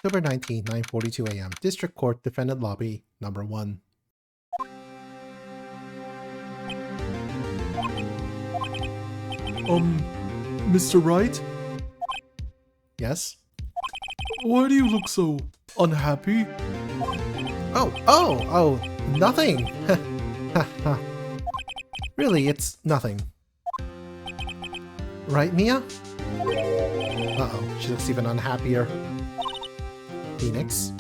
October 19, 9:42 a.m. District Court, Defendant Lobby, number 1. Mr. Wright? Yes? Why do you look so unhappy? Oh, nothing! Really, it's nothing. Right, Mia? Uh-oh, she looks even unhappier. Phoenix?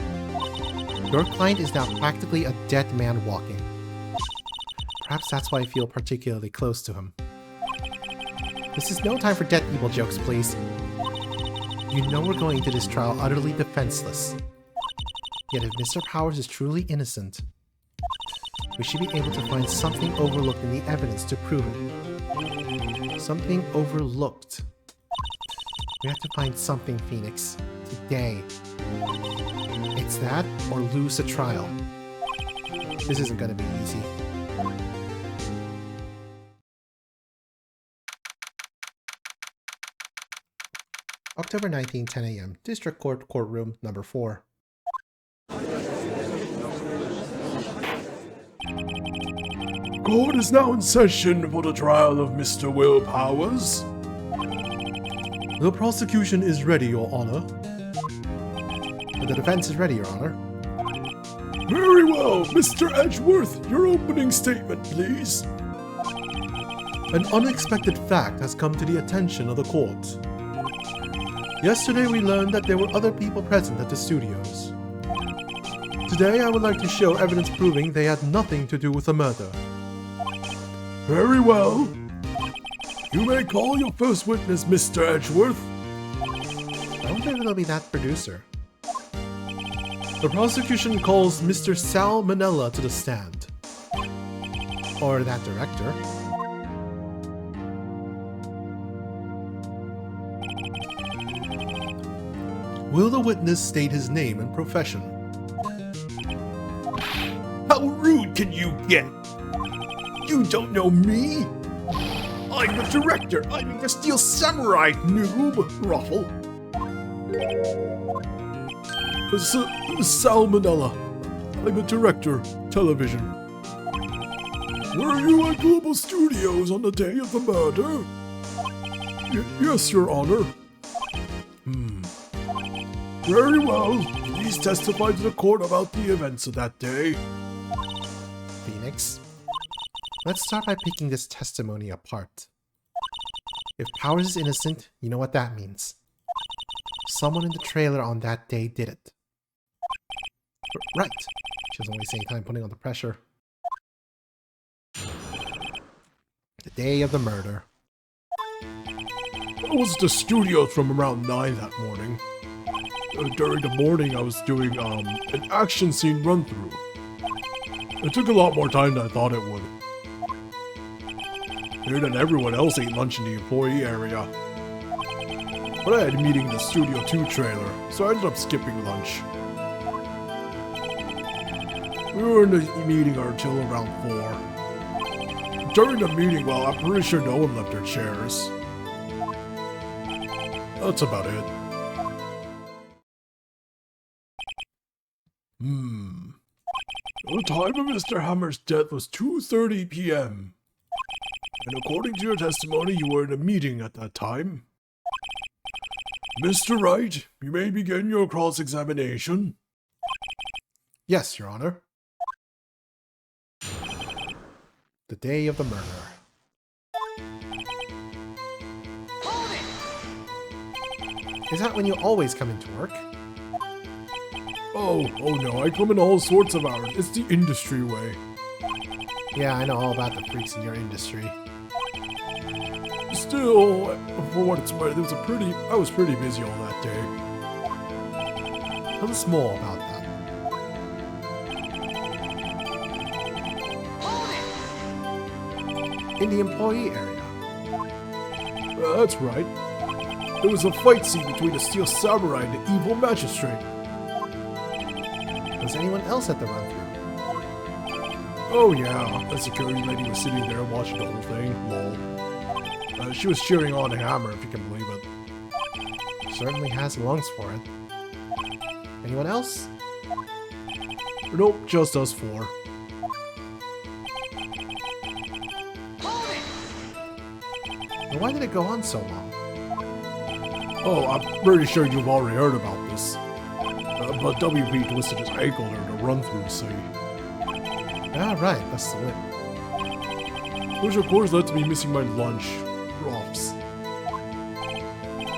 Your client is now practically a dead man walking. Perhaps that's why I feel particularly close to him. This is no time for dead people jokes, please. You know we're going into this trial utterly defenseless. Yet if Mr. Powers is truly innocent, we should be able to find something overlooked in the evidence to prove it. Something overlooked. We have to find something, Phoenix. Today. It's that or lose the trial. This isn't gonna be easy. October 19, 10 a.m. District Court, Courtroom, number 4. Court is now in session for the trial of Mr. Will Powers. The prosecution is ready, Your Honor. The defense is ready, Your Honor. Very well, Mr. Edgeworth, your opening statement, please. An unexpected fact has come to the attention of the court. Yesterday we learned that there were other people present at the studios. Today I would like to show evidence proving they had nothing to do with the murder. Very well. You may call your first witness, Mr. Edgeworth. I wonder if it'll be that producer. The prosecution calls Mr. Sal Manella to the stand. Or that director. Will the witness state his name and profession? How rude can you get? You don't know me? I'm the director. I'm the Steel Samurai, noob. Ruffle. Salmonella. I'm a director, television. Were you at Global Studios on the day of the murder? Yes, Your Honor. Very well. Please testify to the court about the events of that day. Phoenix? Let's start by picking this testimony apart. If Powers is innocent, you know what that means. Someone in the trailer on that day did it. Right. She doesn't waste any time putting on the pressure. The day of the murder. I was at the studios from around 9 that morning. During the morning, I was doing an action scene run-through. It took a lot more time than I thought it would. Weird and everyone else ate lunch in the employee area. But I had a meeting in the Studio 2 trailer, so I ended up skipping lunch. We were in the meeting until around 4. During the meeting, well, I'm pretty sure no one left their chairs. That's about it. The time of Mr. Hammer's death was 2:30 p.m. And according to your testimony, you were in a meeting at that time. Mr. Wright, you may begin your cross-examination. Yes, Your Honor. The day of the murder. Is that when you always come into work? Oh no, I come in all sorts of hours. It's the industry way. Yeah, I know all about the freaks in your industry. Still, for what it's worth, I was pretty busy all that day. Tell us more about that. In the employee area. That's right. There was a fight scene between the Steel Samurai and the evil magistrate. Was anyone else at the run-through? Oh yeah, the security lady was sitting there watching the whole thing. Lol. She was cheering on Hammer, if you can believe it. Certainly has lungs for it. Anyone else? Nope, just us four. Well, why did it go on so long? Oh, I'm pretty sure you've already heard about this. But WP twisted his ankle during the run-through, see? Ah, right, that's the whip. Which of course led to me missing my lunch. Ruffs.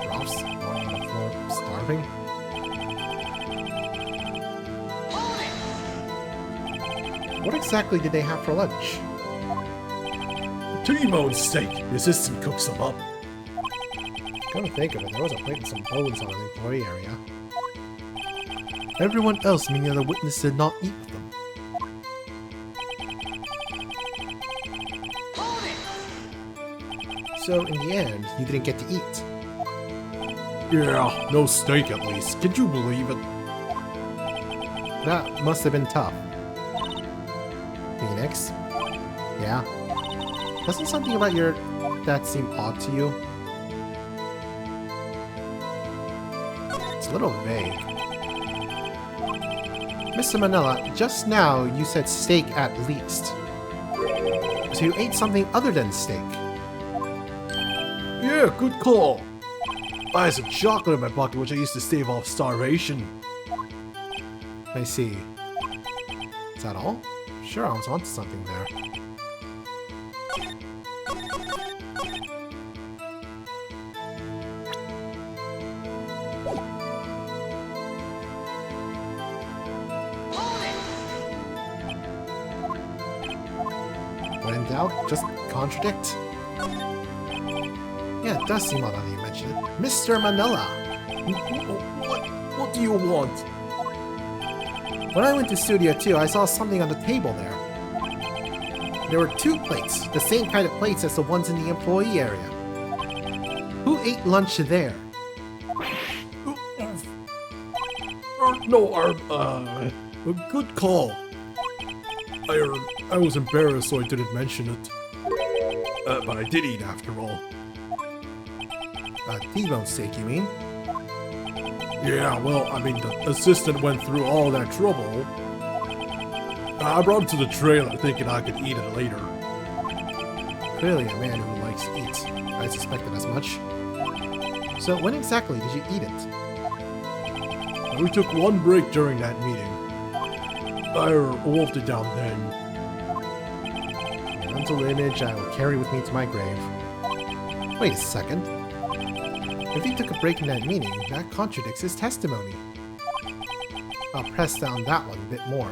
Ruffs? Lying on the floor, starving? What exactly did they have for lunch? T-bone steak. The assistant cooks them up. Come to think of it, there was a plate with some bones on the employee area. Everyone else, meaning the witness, did not eat them. So, in the end, you didn't get to eat. Yeah, no steak at least. Can you believe it? That must have been tough. Phoenix? Yeah? Doesn't something about your dad seem odd to you? It's a little vague. Mr. Manila, just now you said steak at least. So you ate something other than steak? Yeah, good call. I had some chocolate in my pocket which I used to stave off starvation. I see. Is that all? Sure, I was onto something there. When in doubt, just contradict. Yeah, it does seem odd that you mentioned it. Mr. Manila! What do you want? When I went to Studio 2, I saw something on the table there. There were 2 plates, the same kind of plates as the ones in the employee area. Who ate lunch there? Good call. I was embarrassed, so I didn't mention it. But I did eat after all. T-bone steak, you mean? Yeah, well, I mean, the assistant went through all that trouble. I brought him to the trailer thinking I could eat it later. Clearly a man who likes to eat. I suspected as much. So when exactly did you eat it? We took one break during that meeting. I wolfed it down then. A mental image I will carry with me to my grave. Wait a second. If he took a break in that meeting, that contradicts his testimony. I'll press down that one a bit more.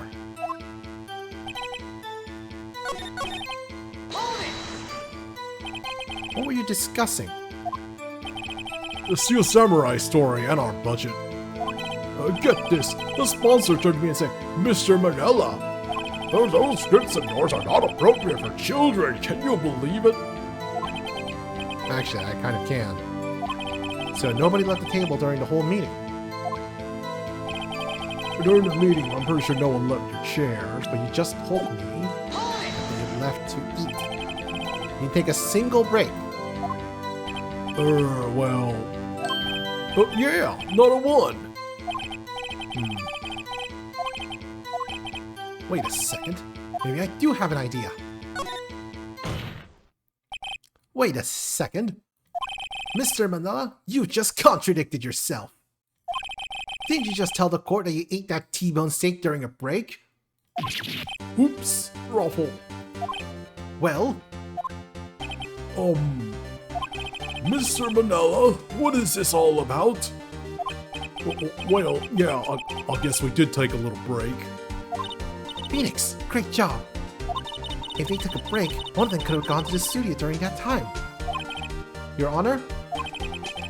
What were you discussing? The Steel Samurai story and our budget. Get this, the sponsor turned to me and said, Mr. Manila, those scripts of yours are not appropriate for children, can you believe it? Actually, I kind of can. So nobody left the table during the whole meeting. During the meeting, I'm pretty sure no one left their chairs, But you just told me that they left to eat. You didn't take a single break. Well... yeah, not a one. Wait a second. Maybe I do have an idea. Wait a second. Mr. Manila, you just contradicted yourself. Didn't you just tell the court that you ate that T-bone steak during a break? Oops, Ruffle. Well? Mr. Manila, what is this all about? Well, yeah, I guess we did take a little break. Phoenix, great job. If they took a break, one of them could have gone to the studio during that time. Your Honor,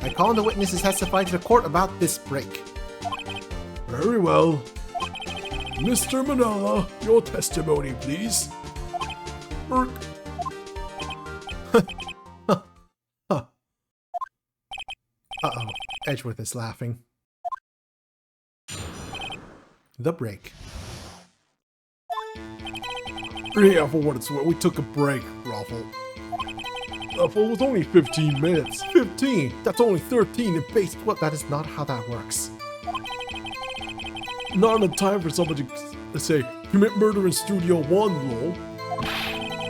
I call on the witnesses testifying to the court about this break. Very well. Mr. Manila, your testimony, please. Uh-oh, Edgeworth is laughing. The break. Yeah, for what it's worth, we took a break, Ruffle. It was only 15 minutes. 15? That's only 13 in base. What? That is not how that works. Not enough time for someone to, let's say, commit murder in Studio 1, lol.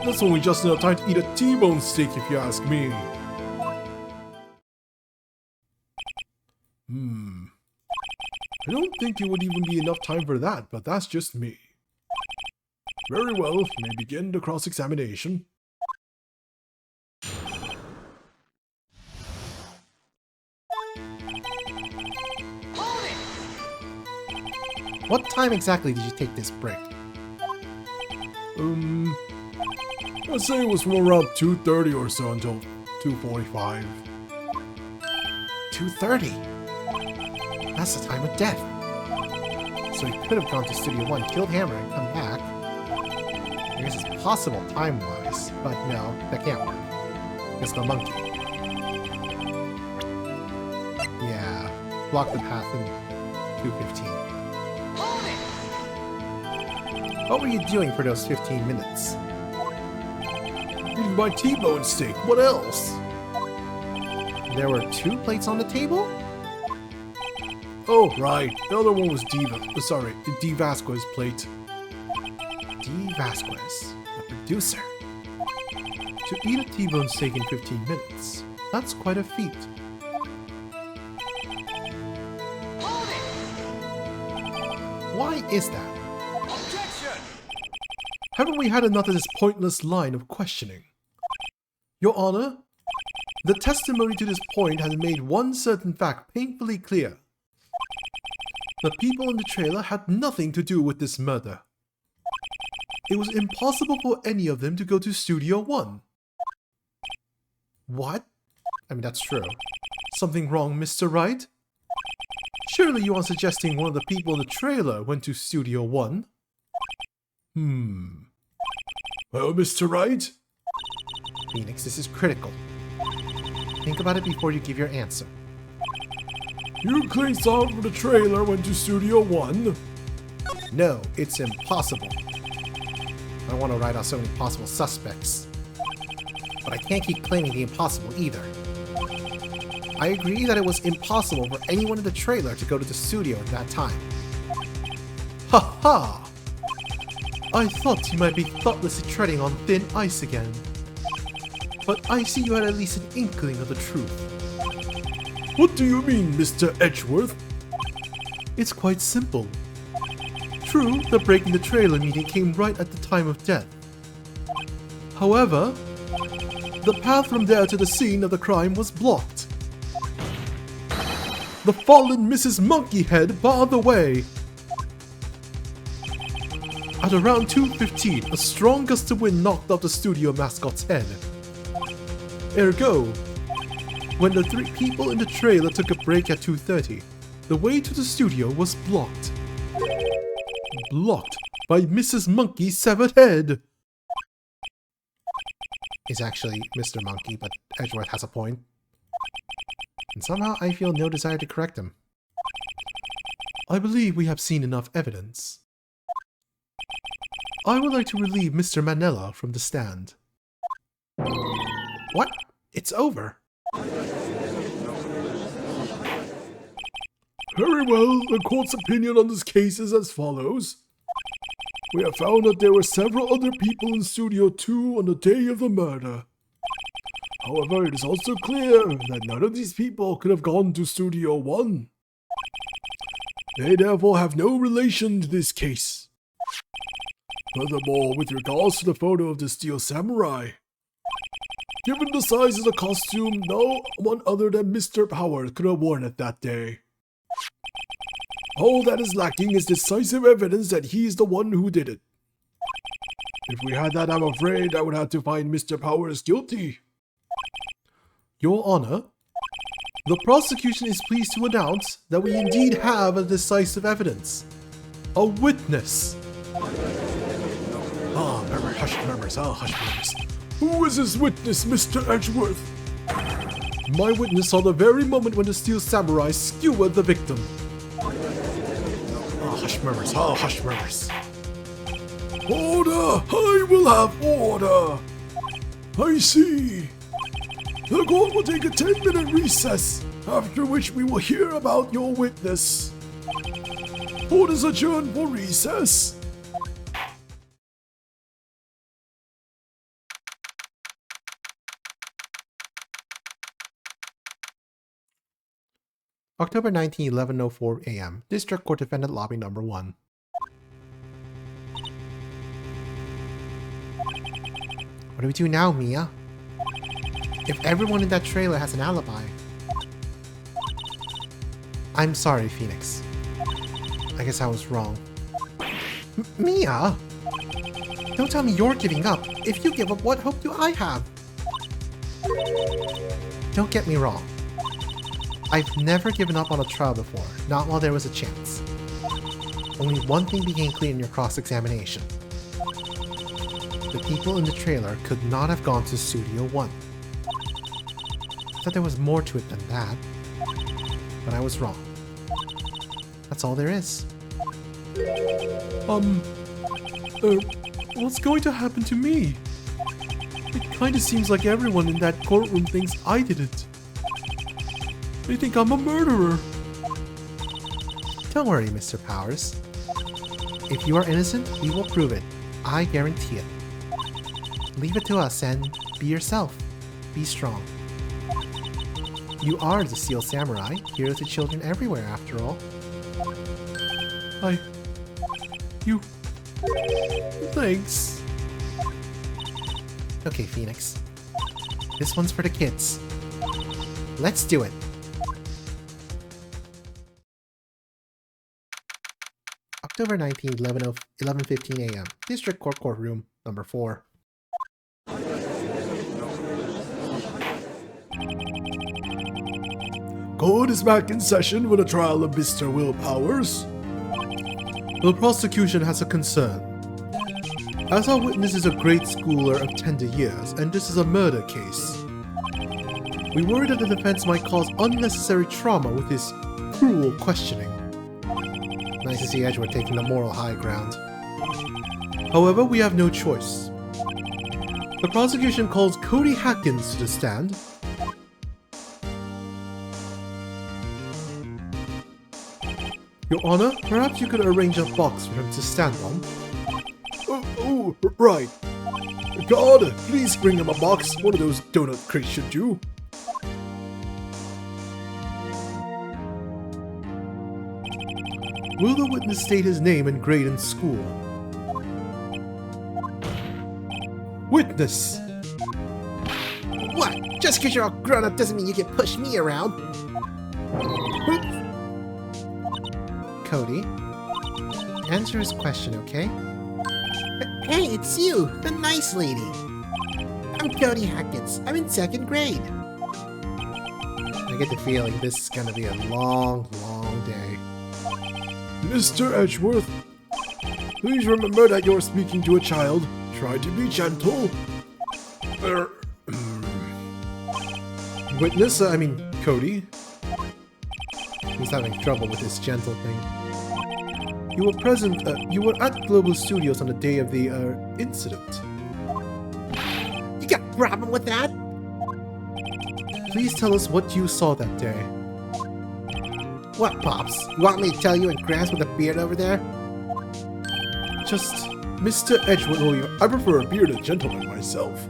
That's only just enough time to eat a T-bone steak if you ask me. I don't think it would even be enough time for that, but that's just me. Very well, you may begin the cross-examination. What time exactly did you take this break? I'd say it was from around 2:30 or so until 2:45. 2:30? That's the time of death. So he could have gone to Studio 1, killed Hammer, and come back. I guess it's possible time-wise, but no, that can't work. It's the monkey. Yeah, block the path in 2:15. What were you doing for those 15 minutes? Eating my T-bone steak, what else? There were 2 plates on the table? Oh, right. The other one was D Vasquez's plate. D. Vasquez, the producer. To eat a T-bone steak in 15 minutes, that's quite a feat. Why is that? Haven't we had enough of this pointless line of questioning? Your Honor, the testimony to this point has made one certain fact painfully clear. The people in the trailer had nothing to do with this murder. It was impossible for any of them to go to Studio 1. What? I mean, that's true. Something wrong, Mr. Wright? Surely you aren't suggesting one of the people in the trailer went to Studio 1? Well, Mr. Wright? Phoenix, this is critical. Think about it before you give your answer. You claim someone from the trailer went to Studio 1? No, it's impossible. I don't want to write out so many possible suspects. But I can't keep claiming the impossible either. I agree that it was impossible for anyone in the trailer to go to the studio at that time. Ha ha! I thought you might be thoughtlessly treading on thin ice again. But I see you had at least an inkling of the truth. What do you mean, Mr. Edgeworth? It's quite simple. True, the break in the trailer meeting came right at the time of death. However, the path from there to the scene of the crime was blocked. The fallen Mrs. Monkeyhead barred the way. At around 2:15, a strong gust of wind knocked off the studio mascot's head. Ergo, when the 3 people in the trailer took a break at 2:30, the way to the studio was blocked. Blocked by Mrs. Monkey's severed head. It's actually Mr. Monkey, but Edgeworth has a point. And somehow I feel no desire to correct him. I believe we have seen enough evidence. I would like to relieve Mr. Manella from the stand. What? It's over. Very well, the court's opinion on this case is as follows. We have found that there were several other people in Studio 2 on the day of the murder. However, it is also clear that none of these people could have gone to Studio 1. They therefore have no relation to this case. Furthermore, with regards to the photo of the Steel Samurai, given the size of the costume, no one other than Mr. Powers could have worn it that day. All that is lacking is decisive evidence that he is the one who did it. If we had that, I'm afraid I would have to find Mr. Powers guilty. Your Honor, the prosecution is pleased to announce that we indeed have a decisive evidence. A witness. Hush murmurs, hush murmurs. Who is this witness, Mr. Edgeworth? My witness saw the very moment when the Steel Samurai skewered the victim. Hush murmurs, hush murmurs. Order! I will have order! I see. The court will take a 10-minute recess, after which we will hear about your witness. Court is adjourned for recess. October 19, 11:04 a.m. District Court Defendant Lobby Number 1. What do we do now, Mia? If everyone in that trailer has an alibi... I'm sorry, Phoenix. I guess I was wrong. Mia! Don't tell me you're giving up. If you give up, what hope do I have? Don't get me wrong. I've never given up on a trial before, not while there was a chance. Only one thing became clear in your cross-examination. The people in the trailer could not have gone to Studio 1. I thought there was more to it than that, but I was wrong. That's all there is. What's going to happen to me? It kinda seems like everyone in that courtroom thinks I did it. They think I'm a murderer. Don't worry, Mr. Powers. If you are innocent, we will prove it. I guarantee it. Leave it to us and be yourself. Be strong. You are the Steel Samurai, hero to children everywhere, after all. Thanks. Okay, Phoenix. This one's for the kids. Let's do it. October 19, 11:15 a.m. District Court Courtroom, number 4. Court is back in session with a trial of Mr. Will Powers. The prosecution has a concern. As our witness is a grade schooler of tender years, and this is a murder case, we worry that the defense might cause unnecessary trauma with his cruel questioning. Nice to see Edgeworth taking the moral high ground. However, we have no choice. The prosecution calls Cody Hatkins to the stand. Your Honor, perhaps you could arrange a box for him to stand on. Oh, right. God, please bring him a box. One of those donut crates should do. Will the witness state his name and grade in school? Witness! What? Just because you're all grown up doesn't mean you can push me around. Cody, answer his question, okay? Hey, it's you, the nice lady. I'm Cody Hackins. I'm in 2nd grade. I get the feeling this is gonna be a long, long day. Mr. Edgeworth, please remember that you're speaking to a child. Try to be gentle. Witness, Cody. He's having trouble with this gentle thing. You were present, you were at Global Studios on the day of the, incident. You got a problem with that? Please tell us what you saw that day. What, Pops? You want me to tell you and Gramps with a beard over there? Just, Mr. Edgeworth, I prefer a bearded gentleman myself.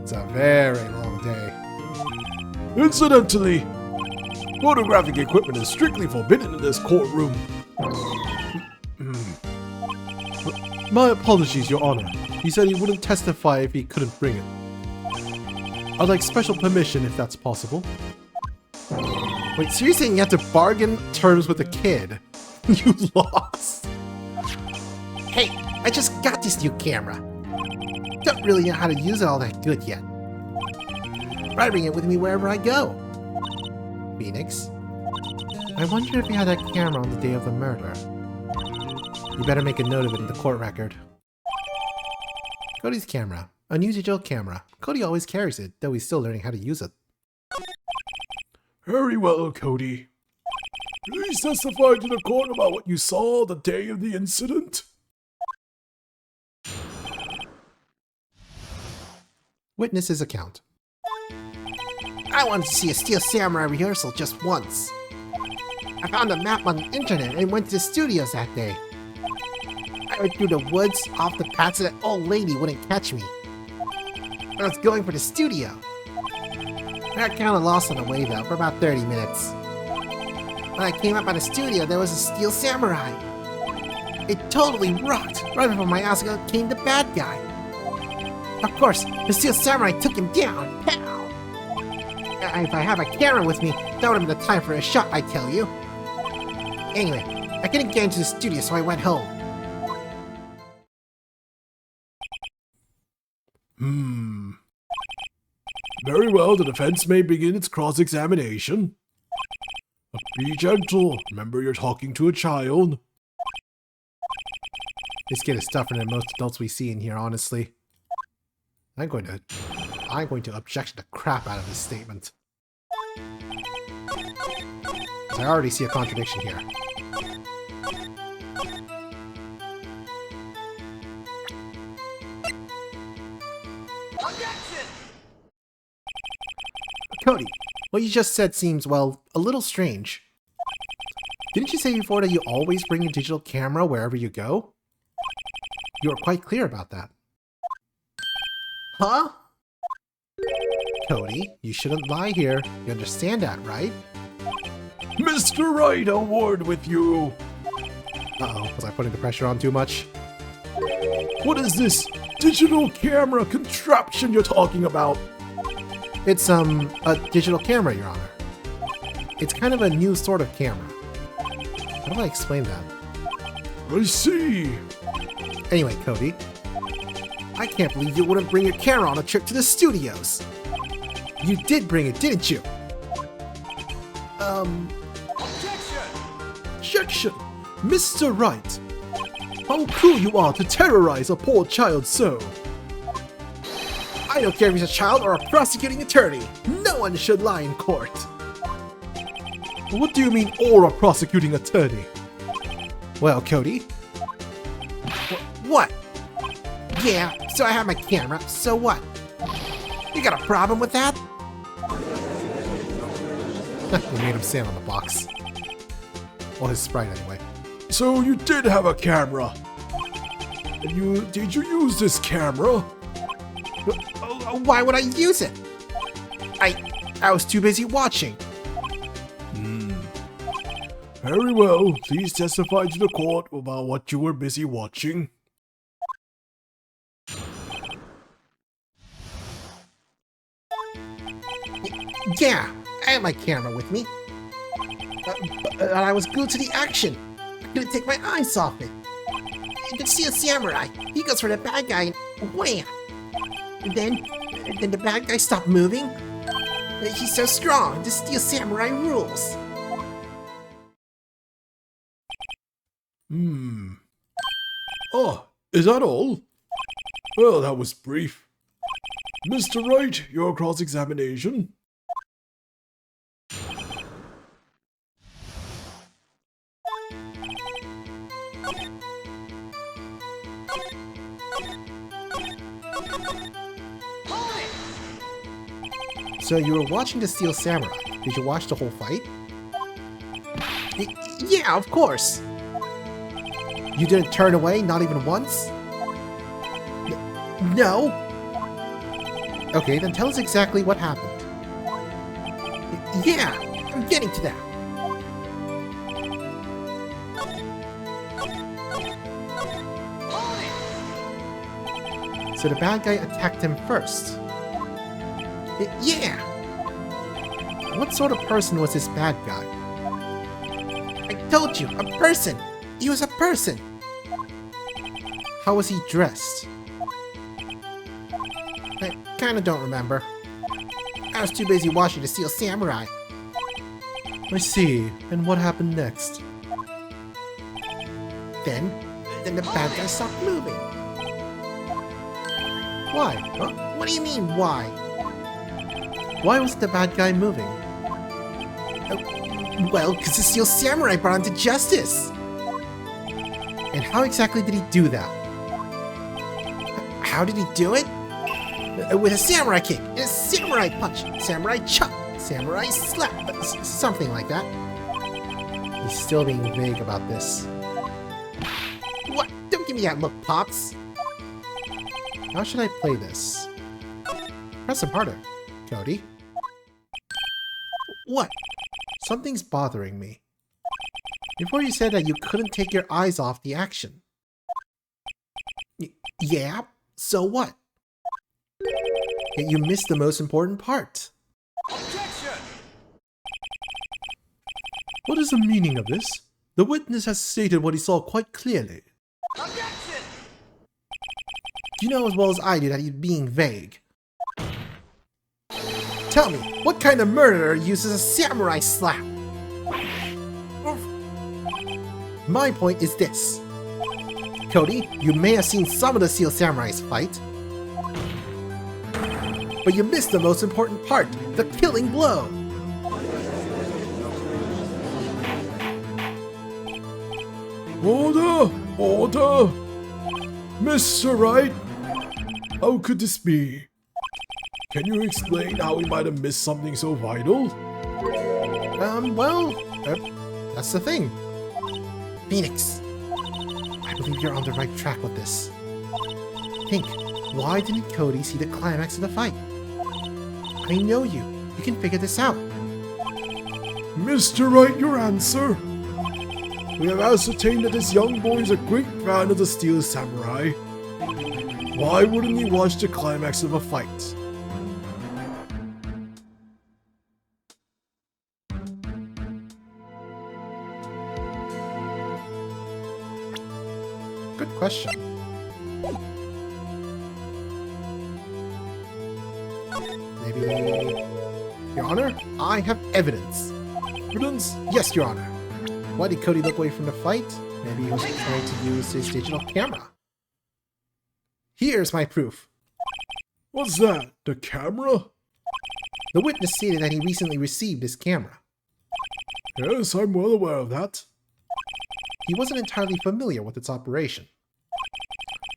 It's a very long day. Incidentally, photographic equipment is strictly forbidden in this courtroom. My apologies, Your Honor. He said he wouldn't testify if he couldn't bring it. I'd like special permission if that's possible. Wait, so you're saying you have to bargain terms with a kid? You lost. Hey, I just got this new camera. Don't really know how to use it all that good yet. I bring it with me wherever I go. Phoenix, I wonder if you had that camera on the day of the murder. You better make a note of it in the court record. Cody's camera. Unusual camera. Cody always carries it, though he's still learning how to use it. Very well, Cody. Please testify to the court about what you saw the day of the incident. Witness's account. I wanted to see a Steel Samurai rehearsal just once. I found a map on the internet and went to the studios that day. I went through the woods off the path so that old lady wouldn't catch me. I was going for the studio. I got kinda lost on the way though, for about 30 minutes. When I came up by the studio, there was a steel samurai. It totally rocked. Right before my eyes came the bad guy. Of course, the steel samurai took him down. Pow! If I have a camera with me, that would have been the time for a shot, I tell you. Anyway, I couldn't get into the studio, so I went home. Very well, the defense may begin its cross-examination. But be gentle. Remember, you're talking to a child. This kid is tougher than most adults we see in here, honestly. I'm going to objection the crap out of this statement. Because I already see a contradiction here. Objection! Cody, what you just said seems, well, a little strange. Didn't you say before that you always bring your digital camera wherever you go? You were quite clear about that. Huh? Cody, you shouldn't lie here. You understand that, right? Mr. Wright, a word with you. Uh-oh, was I putting the pressure on too much? What is this digital camera contraption you're talking about? It's, a digital camera, Your Honor. It's kind of a new sort of camera. How do I explain that? I see. Anyway, Cody, I can't believe you wouldn't bring your camera on a trip to the studios. You did bring it, didn't you? Objection! Mr. Wright! How cruel you are to terrorize a poor child so! I don't care if he's a child or a prosecuting attorney. No one should lie in court. What do you mean, or a prosecuting attorney? Well, Cody. What? Yeah, so I have my camera, so what? You got a problem with that? We made him stand on the box. Well, his sprite anyway. So you did have a camera. And did you use this camera? Why would I use it? I was too busy watching. Very well. Please testify to the court about what you were busy watching. Yeah, I had my camera with me. But I was glued to the action. I couldn't take my eyes off it. You can see a samurai. He goes for the bad guy and wham! And then the bad guy stopped moving. He's so strong. The steel samurai rules. Oh, is that all? Well, that was brief. Mr. Wright, your cross-examination. So you were watching the Steel Samurai. Did you watch the whole fight? Yeah, of course. You didn't turn away, not even once? No. Okay, then tell us exactly what happened. Yeah, I'm getting to that. So the bad guy attacked him first. Yeah! What sort of person was this bad guy? I told you, a person! He was a person! How was he dressed? I kinda don't remember. I was too busy watching the Steel Samurai. I see. And what happened next? Then the bad guy stopped moving. Why? Huh? What do you mean, why? Why was the bad guy moving? Well, because the Steel Samurai brought him to justice! And how exactly did he do that? How did he do it? With a samurai kick, and a samurai punch, samurai chop, samurai slap, something like that. He's still being vague about this. What? Don't give me that look, Pops! How should I play this? Press him harder, Cody. What? Something's bothering me. Before you said that you couldn't take your eyes off the action. Yeah? So what? Yet you missed the most important part. Objection! What is the meaning of this? The witness has stated what he saw quite clearly. Objection! You know as well as I do that he's being vague. Tell me, what kind of murderer uses a samurai slap? My point is this. Cody, you may have seen some of the Steel Samurais fight, but you missed the most important part, the killing blow. Order! Order! Mr. Wright! How could this be? Can you explain how we might have missed something so vital? That's the thing. Phoenix, I believe you're on the right track with this. Think, why didn't Cody see the climax of the fight? I know you. You can figure this out. Mr. Wright, your answer? We have ascertained that this young boy is a great fan of the Steel Samurai. Why wouldn't he watch the climax of a fight? Good question. Maybe... Your Honor, I have evidence. Evidence? Yes, Your Honor. Why did Cody look away from the fight? Maybe he was trying to use his digital camera. Here's my proof. What's that? The camera? The witness stated that he recently received his camera. Yes, I'm well aware of that. He wasn't entirely familiar with its operation.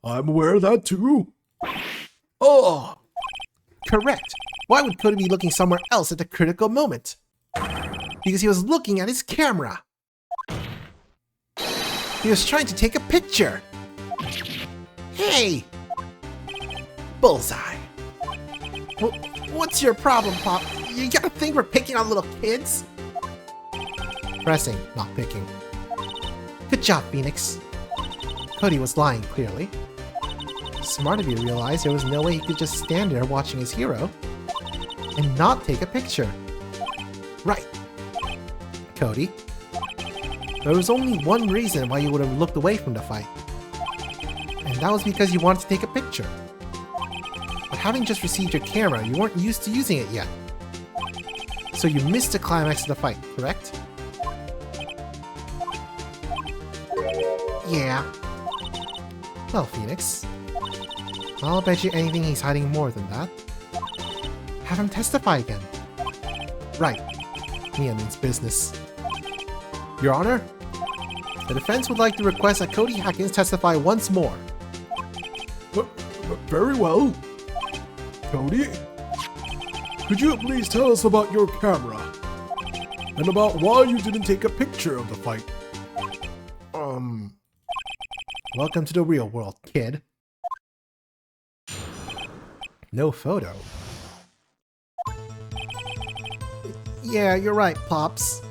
I'm aware of that too. Oh! Correct. Why would Cody be looking somewhere else at the critical moment? Because he was looking at his camera. He was trying to take a picture. Hey! Bullseye. What's your problem, Pop? You got a thing for picking on little kids? Pressing, not picking. Good job, Phoenix. Cody was lying, clearly. Smart of you to realize there was no way he could just stand there watching his hero and not take a picture. Right. Cody. There was only one reason why you would have looked away from the fight. And that was because you wanted to take a picture. But having just received your camera, you weren't used to using it yet. So you missed the climax of the fight, correct? Yeah. Well, Phoenix, I'll bet you anything he's hiding more than that. Have him testify again. Right. Mia means business. Your Honor, the defense would like to request that Cody Hackins testify once more. Very well. Cody, could you please tell us about your camera? And about why you didn't take a picture of the fight? Welcome to the real world, kid. No photo. Yeah, you're right, Pops.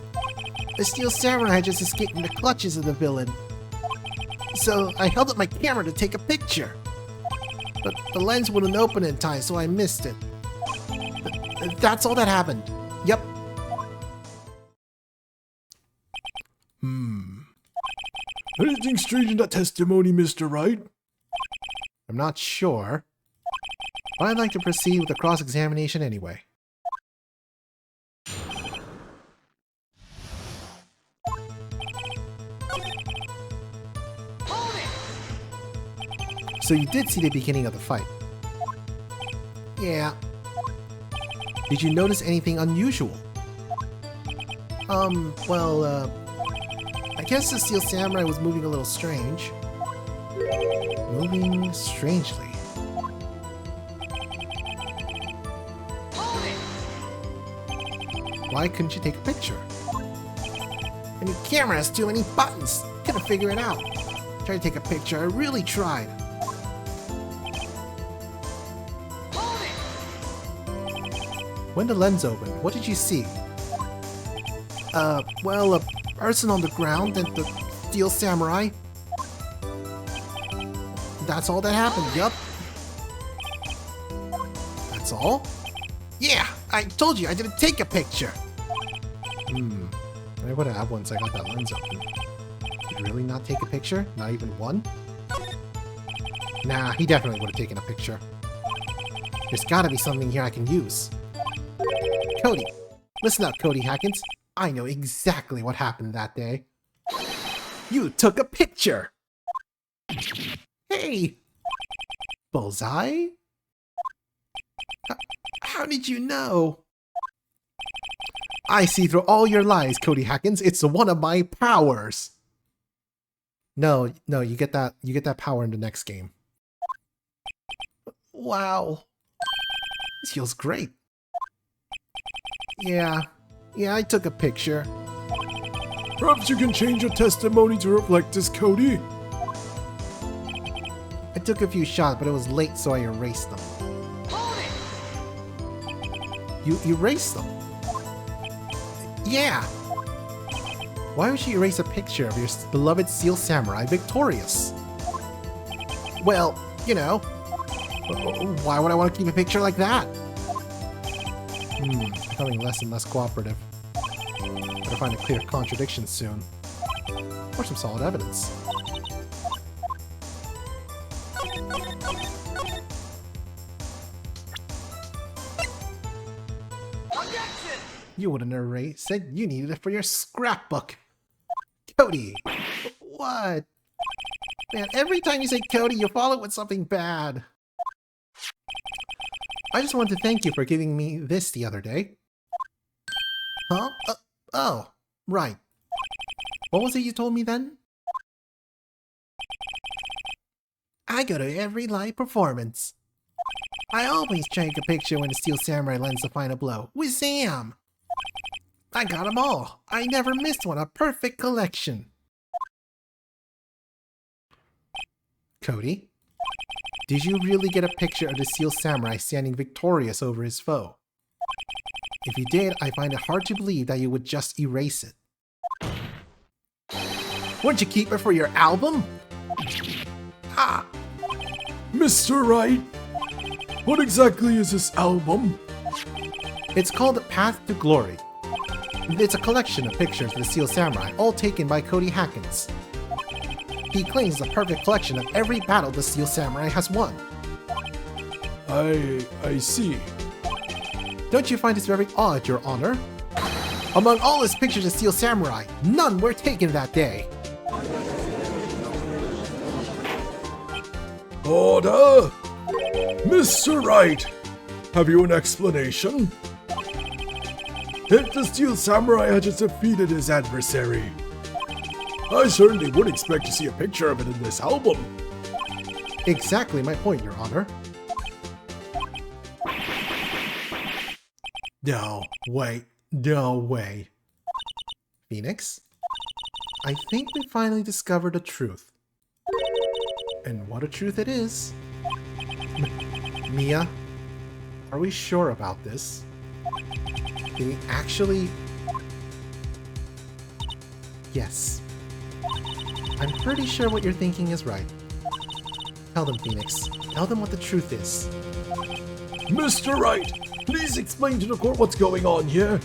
The Steel Samurai just escaped from the clutches of the villain. So I held up my camera to take a picture. But the lens wouldn't open in time, so I missed it. That's all that happened. Yep. Anything strange in that testimony, Mr. Wright? I'm not sure. But I'd like to proceed with the cross-examination anyway. So you did see the beginning of the fight? Yeah. Did you notice anything unusual? I guess the Steel Samurai was moving a little strange. Moving strangely. Why couldn't you take a picture? The new camera has too many buttons. Couldn't figure it out. Tried to take a picture. I really tried. When the lens opened, what did you see? Well, a person on the ground and the steel samurai. That's all that happened, yup. That's all? Yeah, I told you I didn't take a picture. I would have once I got that lens open. Did you really not take a picture? Not even one? Nah, he definitely would have taken a picture. There's gotta be something here I can use. Cody! Listen up, Cody Hackins. I know exactly what happened that day. You took a picture! Hey! Bullseye? How did you know? I see through all your lies, Cody Hackins. It's one of my powers. No, you get that power in the next game. Wow. This feels great. Yeah, I took a picture. Perhaps you can change your testimony to reflect this, Cody? I took a few shots, but it was late, so I erased them. You erased them? Yeah! Why would you erase a picture of your beloved Steel Samurai victorious? Well, you know, why would I want to keep a picture like that? Becoming less and less cooperative. Better find a clear contradiction soon. Or some solid evidence. Objection! You wouldn't erase it. You needed it for your scrapbook. Cody! What? Man, every time you say Cody, you follow it with something bad. I just wanted to thank you for giving me this the other day. Huh? Oh, right. What was it you told me then? I go to every live performance. I always take a picture when the Steel Samurai lands the final blow. Wazam! I got them all. I never missed one. A perfect collection. Cody? Did you really get a picture of the Steel Samurai standing victorious over his foe? If you did, I find it hard to believe that you would just erase it. Wouldn't you keep it for your album? Ah! Mr. Wright, what exactly is this album? It's called The Path to Glory. It's a collection of pictures of the Steel Samurai, all taken by Cody Hackins. He claims a perfect collection of every battle the Steel Samurai has won. I see. Don't you find this very odd, Your Honor? Among all his pictures of Steel Samurai, none were taken that day. Order! Mr. Wright, have you an explanation? If the Steel Samurai had just defeated his adversary, I certainly would expect to see a picture of it in this album. Exactly my point, Your Honor. No way. Phoenix? I think we finally discovered the truth. And what a truth it is. Mia, are we sure about this? Did he actually... Yes. I'm pretty sure what you're thinking is right. Tell them, Phoenix. Tell them what the truth is. Mr. Wright, please explain to the court what's going on here.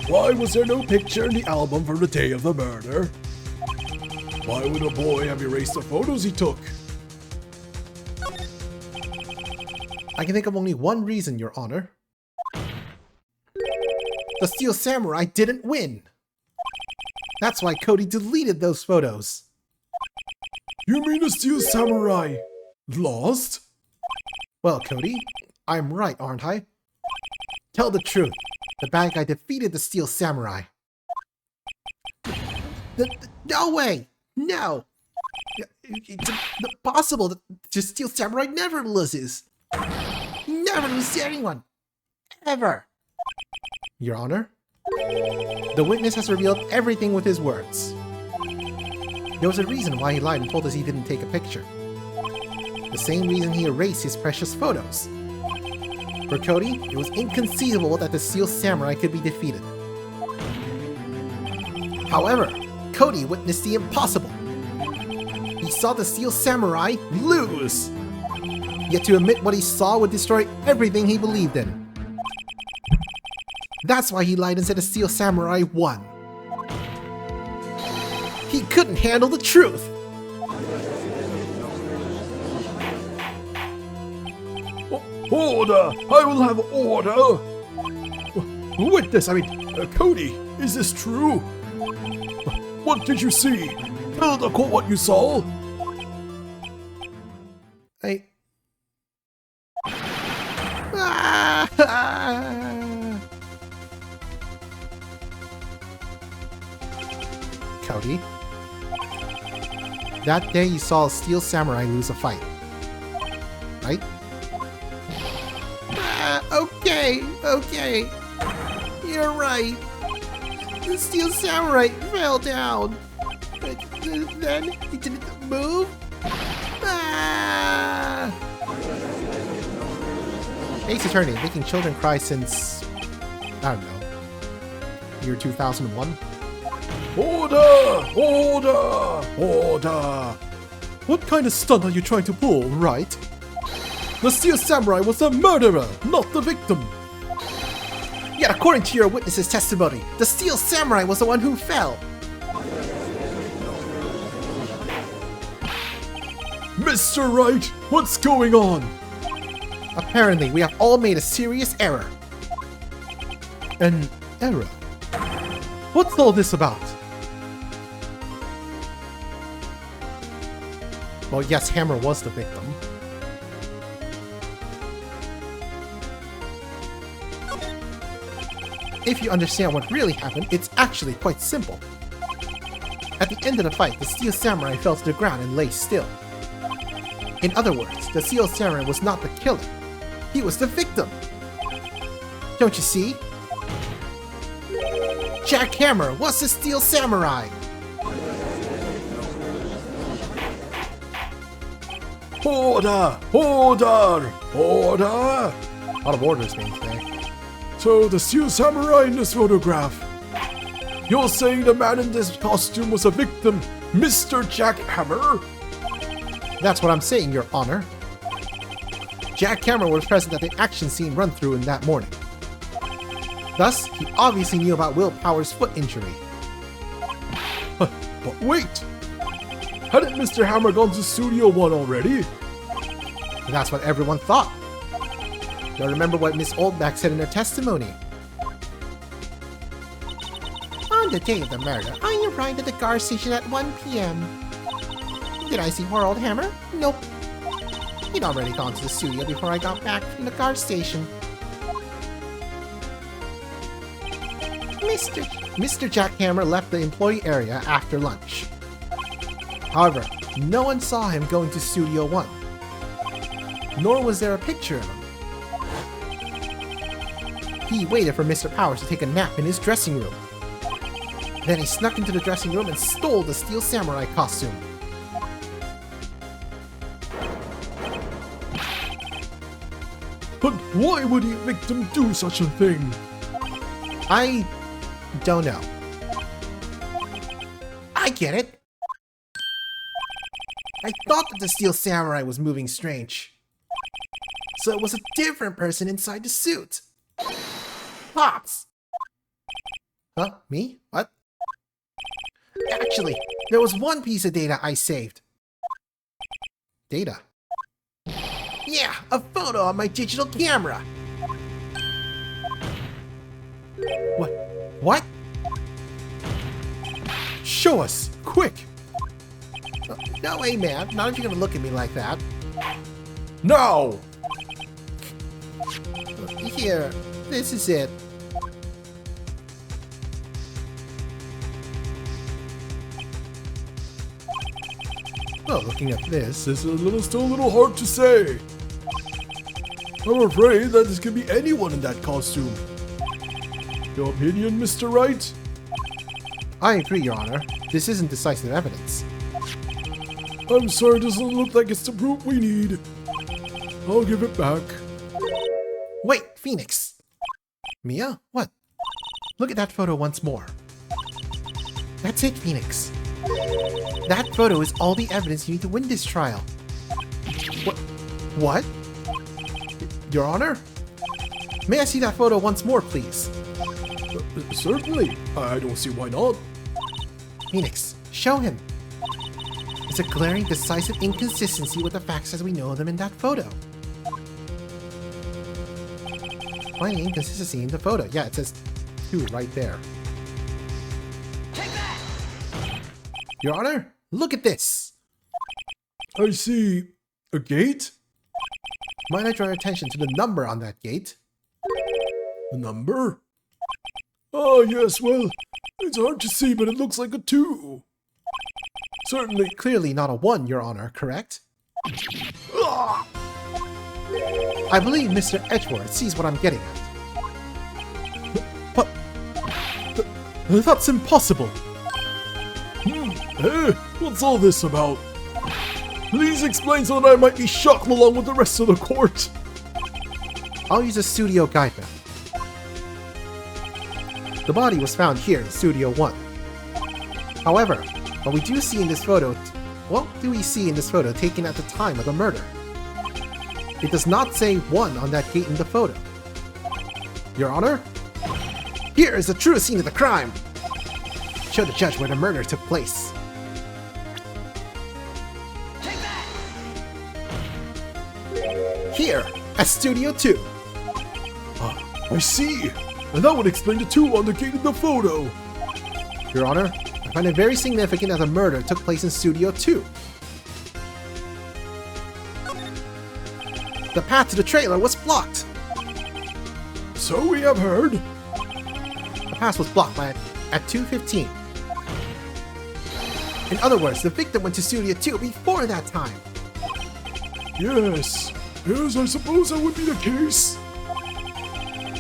Why was there no picture in the album from the day of the murder? Why would a boy have erased the photos he took? I can think of only one reason, Your Honor. The Steel Samurai didn't win! That's why Cody deleted those photos. You mean the Steel Samurai lost? Well, Cody, I'm right, aren't I? Tell the truth. The bad guy defeated the Steel Samurai. No way! No! It's impossible that the Steel Samurai never loses. Never loses to anyone. Ever. Your Honor, The witness has revealed everything with his words. There was a reason why he lied and told us he didn't take a picture. The same reason he erased his precious photos. For Cody, it was inconceivable that the Steel Samurai could be defeated. However, Cody witnessed the impossible. He saw the Steel Samurai lose! Yet to admit what he saw would destroy everything he believed in. That's why he lied and said the Steel Samurai won. He couldn't handle the truth! Order! I will have order! Witness, Cody, is this true? What did you see? Tell the court what you saw! Cody. That day you saw a Steel Samurai lose a fight. Right? Okay. You're right. The Steel Samurai fell down. But then he didn't move? Ace Attorney, making children cry since... I don't know. Year 2001? Order! Order! Order! What kind of stunt are you trying to pull, Wright? The Steel Samurai was the murderer, not the victim! Yet according to your witness's testimony, the Steel Samurai was the one who fell! Mr. Wright, what's going on? Apparently, we have all made a serious error. An error? What's all this about? Well, yes, Hammer was the victim. If you understand what really happened, it's actually quite simple. At the end of the fight, the Steel Samurai fell to the ground and lay still. In other words, the Steel Samurai was not the killer. He was the victim. Don't you see? Jack Hammer was the Steel Samurai! Order! Order! Order! A lot of orders being today. So the Steel Samurai in this photograph. You're saying the man in this costume was a victim, Mr. Jack Hammer? That's what I'm saying, Your Honor. Jack Hammer was present at the action scene run-through in that morning. Thus, he obviously knew about Will Power's foot injury. But wait! Hadn't Mr. Hammer gone to Studio 1 already? That's what everyone thought. Now remember what Miss Oldback said in her testimony. On the day of the murder, I arrived at the car station at 1 p.m. Did I see poor old Hammer? Nope. He'd already gone to the studio before I got back from the car station. Mr. Jack Hammer left the employee area after lunch. However, no one saw him going to Studio 1. Nor was there a picture of him. He waited for Mr. Powers to take a nap in his dressing room. Then he snuck into the dressing room and stole the Steel Samurai costume. But why would a victim do such a thing? I don't know. I get it. I thought that the Steel Samurai was moving strange. So it was a different person inside the suit. Pops! Huh? Me? What? Actually, there was one piece of data I saved. Data? Yeah, a photo on my digital camera. What? Show us, quick! No way, man. Not if you're gonna look at me like that. Now! Here, this is it. Well, looking at this, This is still a little hard to say. I'm afraid that this could be anyone in that costume. Your opinion, Mr. Wright? I agree, Your Honor. This isn't decisive evidence. I'm sorry, it doesn't look like it's the proof we need. I'll give it back. Wait, Phoenix! Mia? What? Look at that photo once more. That's it, Phoenix. That photo is all the evidence you need to win this trial. What? Your Honor? May I see that photo once more, please? Certainly. I don't see why not. Phoenix, show him. It's a glaring, decisive inconsistency with the facts as we know them in that photo. Finding inconsistency in the photo. Yeah, it says 2 right there. Take that! Your Honor, look at this! I see. A gate? Might I draw your attention to the number on that gate? A number? Oh, yes, well, it's hard to see, but it looks like a 2. Certainly. Clearly not a 1, Your Honor, correct? I believe Mr. Edgeworth sees what I'm getting at. But... that's impossible! Hey, what's all this about? Please explain so that I might be shocked along with the rest of the court. I'll use a studio guide map. The body was found here in Studio 1. However, what we do see in this photo... What do we see in this photo taken at the time of the murder? It does not say 1 on that gate in the photo. Your Honor? Here is the true scene of the crime! Show the judge where the murder took place. Take that! Here, at Studio 2. I see! And that would explain the 2 on the gate in the photo! Your Honor, I find it very significant that the murder took place in Studio 2. The path to the trailer was blocked. So we have heard. The path was blocked at 2:15. In other words, the victim went to Studio 2 before that time. Yes. Yes, I suppose that would be the case.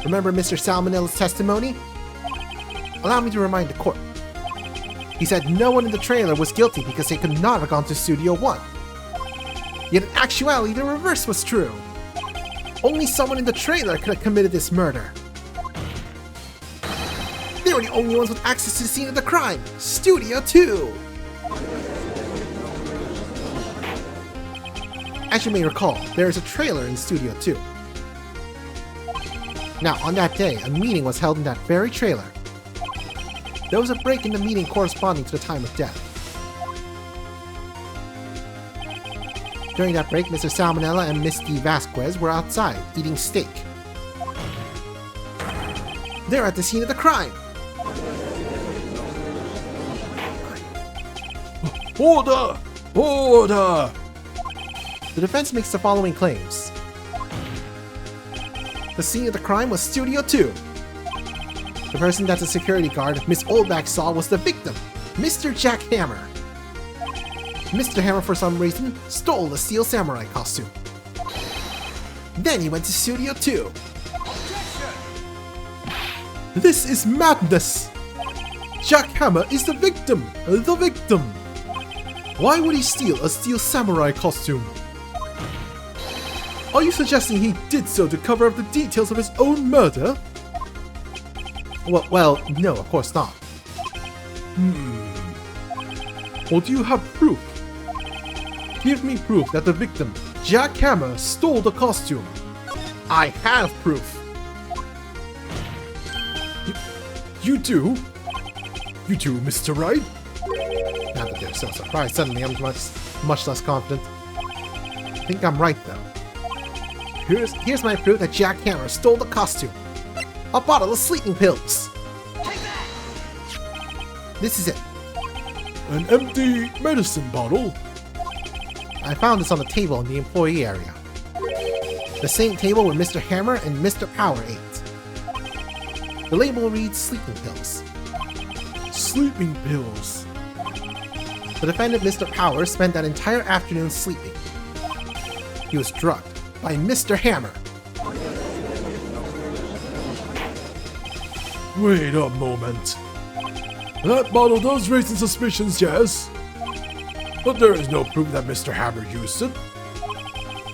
Remember Mr. Salmonella's testimony? Allow me to remind the court. He said no one in the trailer was guilty because they could not have gone to Studio 1. Yet in actuality, the reverse was true. Only someone in the trailer could have committed this murder. They were the only ones with access to the scene of the crime, Studio 2! As you may recall, there is a trailer in Studio 2. Now, on that day, a meeting was held in that very trailer. There was a break in the meeting corresponding to the time of death. During that break, Mr. Salmonella and Miss D. Vasquez were outside, eating steak. They're at the scene of the crime! Order! Order! The defense makes the following claims. The scene of the crime was Studio 2. The person that the security guard, Miss Oldback, saw was the victim, Mr. Jack Hammer. Mr. Hammer, for some reason, stole the Steel Samurai costume. Then he went to Studio 2. Objection! This is madness! Jack Hammer is the victim! The victim! Why would he steal a Steel Samurai costume? Are you suggesting he did so to cover up the details of his own murder? Well, no, of course not. Or do you have proof? Give me proof that the victim, Jack Hammer, stole the costume. I have proof. You do? You do, Mr. Wright? Not that they're so surprised, suddenly I'm much less confident. I think I'm right, though. Here's my proof that Jack Hammer stole the costume. A bottle of sleeping pills. Take that! This is it. An empty medicine bottle? I found this on the table in the employee area. The same table where Mr. Hammer and Mr. Power ate. The label reads sleeping pills. Sleeping pills. The defendant, Mr. Power, spent that entire afternoon sleeping. He was drugged by Mr. Hammer. Wait a moment. That bottle does raise some suspicions, yes? But there is no proof that Mr. Hammer used it.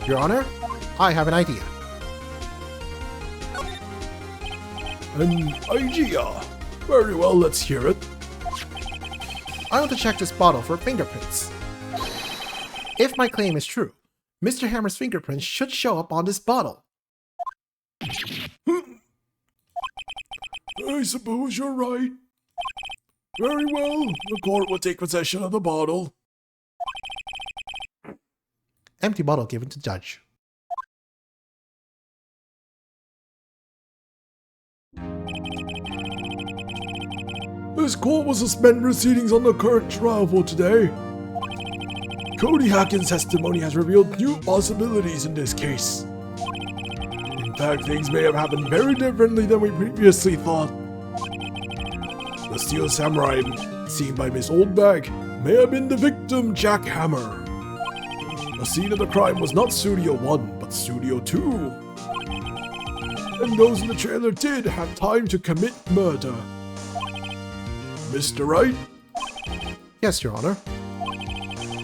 Your Honor, I have an idea. An idea? Very well, let's hear it. I want to check this bottle for fingerprints. If my claim is true, Mr. Hammer's fingerprints should show up on this bottle. I suppose you're right. Very well, the court will take possession of the bottle. Empty bottle given to judge. This court will suspend proceedings on the current trial for today. Cody Hacken's testimony has revealed new possibilities in this case. In fact, things may have happened very differently than we previously thought. The Steel Samurai seen by Miss Oldbag may have been the victim, Jack Hammer. The scene of the crime was not Studio 1, but Studio 2. And those in the trailer did have time to commit murder. Mr. Wright? Yes, Your Honor.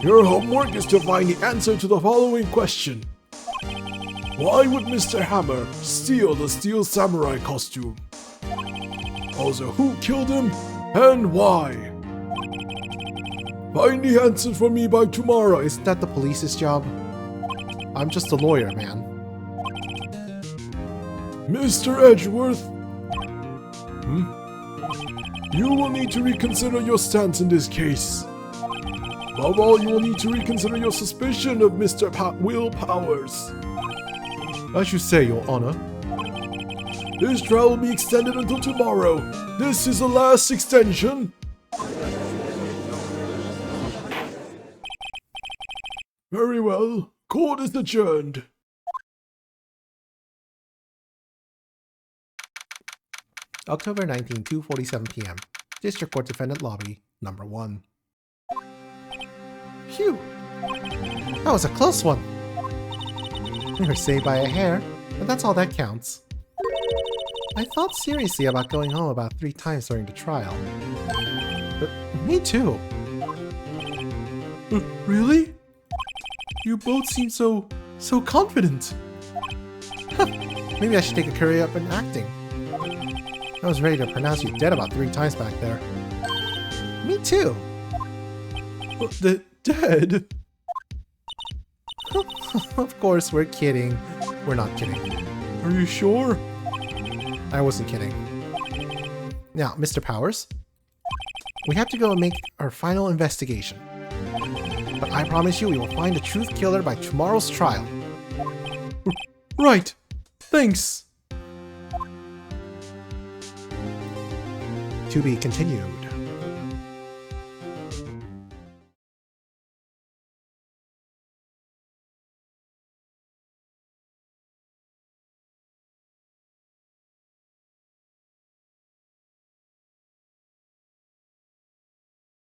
Your homework is to find the answer to the following question. Why would Mr. Hammer steal the Steel Samurai costume? Also, who killed him and why? Find the answer for me by tomorrow. Isn't that the police's job? I'm just a lawyer, man. Mr. Edgeworth? You will need to reconsider your stance in this case. Above all, you will need to reconsider your suspicion of Mr. Will Powers. As you say, Your Honor. This trial will be extended until tomorrow. This is the last extension. Very well. Court is adjourned. October 19, 2:47 p.m. District Court Defendant Lobby, number 1. Phew! That was a close one! We were saved by a hair, but that's all that counts. I thought seriously about going home about 3 times during the trial. Me too! Really? You both seem so confident! Maybe I should take a career up in acting. I was ready to pronounce you dead about 3 times back there. Me too! Dead? Of course, we're kidding. We're not kidding. Are you sure? I wasn't kidding. Now, Mr. Powers, we have to go and make our final investigation. But I promise you we will find the truth killer by tomorrow's trial. Right. Thanks. To be continued.